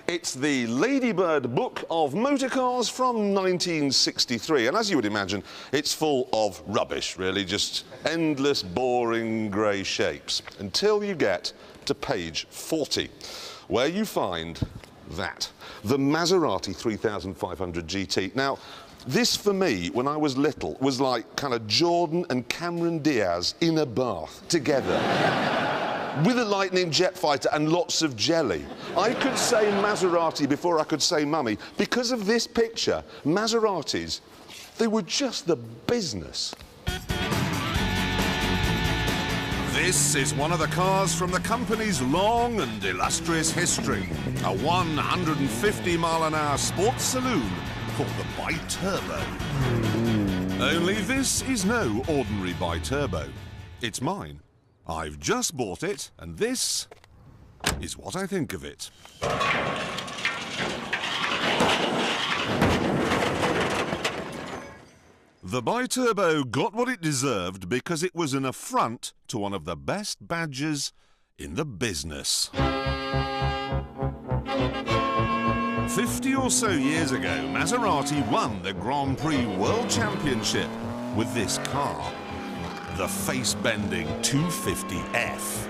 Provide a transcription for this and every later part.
It's the Ladybird Book of Motor Cars from 1963, and as you would imagine, it's full of rubbish, really, just endless, boring grey shapes, until you get to page 40, where you find that, the Maserati 3500 GT. Now, this, for me, when I was little, was like kind of Jordan and Cameron Diaz in a bath together. With a lightning jet fighter and lots of jelly. I could say Maserati before I could say mummy. Because of this picture, Maseratis, they were just the business. This is one of the cars from the company's long and illustrious history. A 150-mile-an-hour sports saloon called the Bi-Turbo. Only this is no ordinary Bi-Turbo. It's mine. I've just bought it, and this is what I think of it. The Bi-Turbo got what it deserved because it was an affront to one of the best badges in the business. 50 or so years ago, Maserati won the Grand Prix World Championship with this car. The face-bending 250F.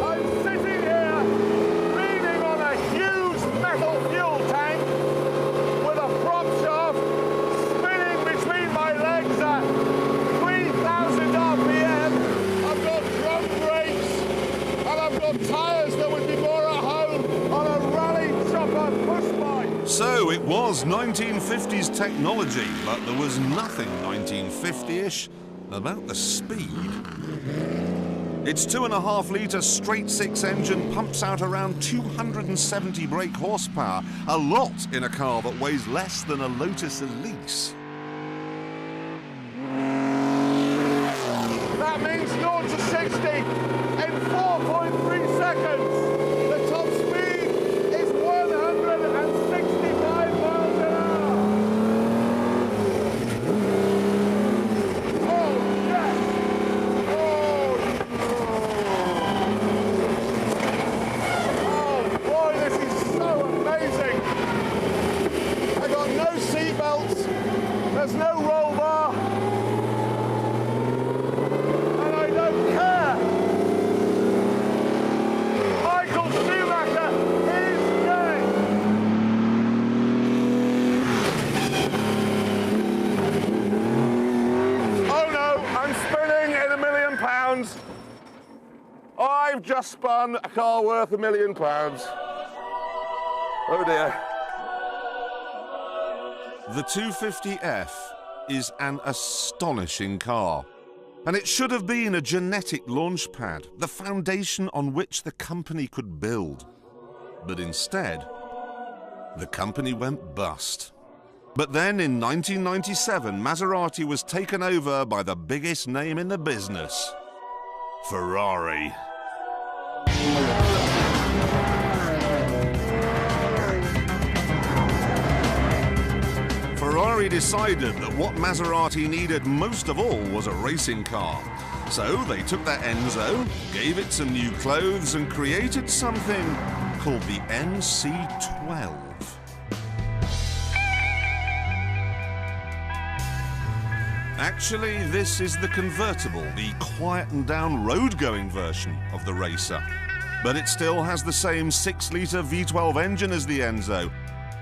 I'm sitting here leaning on a huge metal fuel tank with a prop shaft spinning between my legs at 3,000 RPM. I've got drum brakes and I've got tyres that would be more at home on a rally chopper push bike. So it was 1950s technology, but there was nothing 1950-ish about the speed. Its 2.5-litre straight-six engine pumps out around 270 brake horsepower, a lot in a car that weighs less than a Lotus Elise. That means 0 to 60 in 4.3 seconds. The top speed is 165 miles an hour. Oh, yes. Oh, boy, this is so amazing. I got no seat belts. There's no roll bar. And I don't care. Michael Schumacher is dead. Oh no, I'm spinning in £1 million. I've just spun a car worth £1 million. Oh dear. The 250F is an astonishing car. And it should have been a genetic launchpad, the foundation on which the company could build. But instead, the company went bust. But then in 1997, Maserati was taken over by the biggest name in the business, Ferrari. Ferrari decided that what Maserati needed most of all was a racing car. So they took their Enzo, gave it some new clothes and created something called the MC12. Actually, this is the convertible, the quietened down road-going version of the racer. But it still has the same 6-litre V12 engine as the Enzo,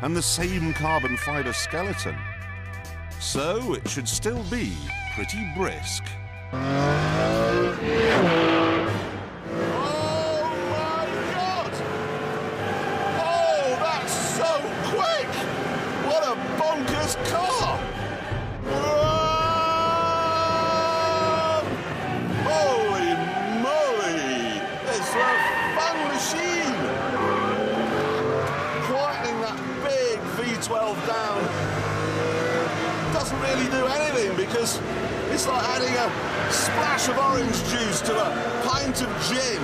and the same carbon fibre skeleton. So it should still be pretty brisk. Oh my God! Oh, that's so quick! What a bonkers car! Whoa! Holy moly! It's a fun machine! Quietening that big V12 down doesn't really do anything because it's like adding a splash of orange juice to a pint of gin.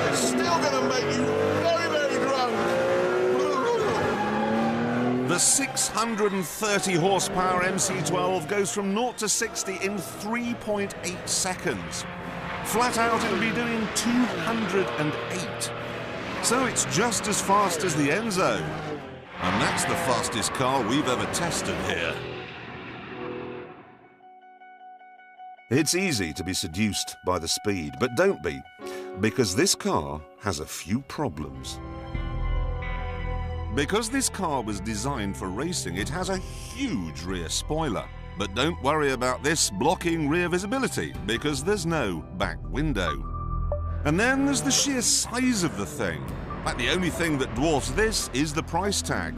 It's still going to make you very, very drunk. The The 630 horsepower MC12 goes from 0 to 60 in 3.8 seconds. Flat out, it'll be doing 208. So it's just as fast as the Enzo. And that's the fastest car we've ever tested here. It's easy to be seduced by the speed, but don't be, because this car has a few problems. Because this car was designed for racing, it has a huge rear spoiler. But don't worry about this blocking rear visibility, because there's no back window. And then there's the sheer size of the thing. Like the only thing that dwarfs this is the price tag.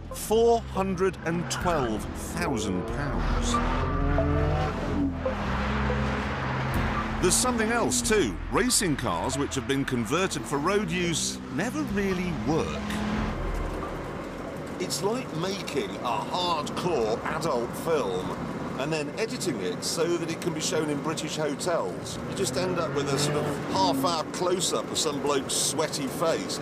£412,000. There's something else too. Racing cars which have been converted for road use never really work. It's like making a hardcore adult film and then editing it so that it can be shown in British hotels. You just end up with a sort of half-hour close-up of some bloke's sweaty face.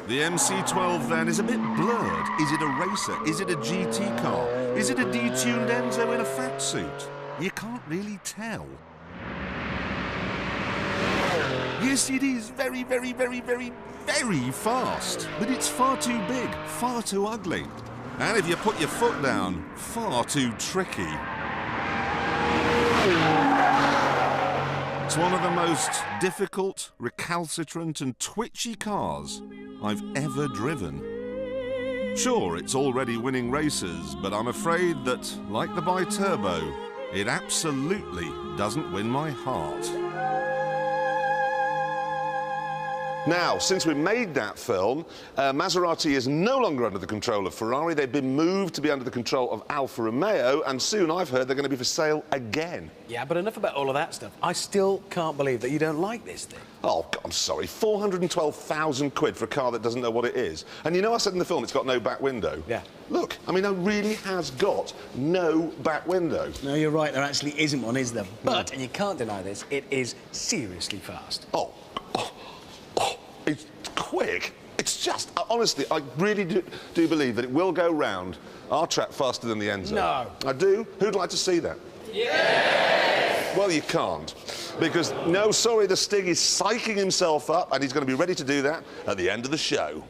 The MC12 then is a bit blurred. Is it a racer? Is it a GT car? Is it a detuned Enzo in a fat suit? You can't really tell. Yes, it is very, very, very, very, very fast. But it's far too big, far too ugly. And if you put your foot down, far too tricky. It's one of the most difficult, recalcitrant and twitchy cars I've ever driven. Sure, it's already winning races, but I'm afraid that, like the Bi-Turbo, it absolutely doesn't win my heart. Now, since we made that film, Maserati is no longer under the control of Ferrari. They've been moved to be under the control of Alfa Romeo, and soon I've heard they're going to be for sale again. Yeah, but enough about all of that stuff. I still can't believe that you don't like this thing. Oh, I'm sorry, 412,000 quid for a car that doesn't know what it is. And you know I said in the film it's got no back window? Yeah. Look, I mean, it really has got no back window. No, you're right, there actually isn't one, is there? But, and you can't deny this, it is seriously fast. It's quick. It's just, honestly, I really do believe that it will go round our track faster than the Enzo. No. I do. Who'd like to see that? Yes! Well, you can't. Because, no, sorry, the Stig is psyching himself up and he's going to be ready to do that at the end of the show.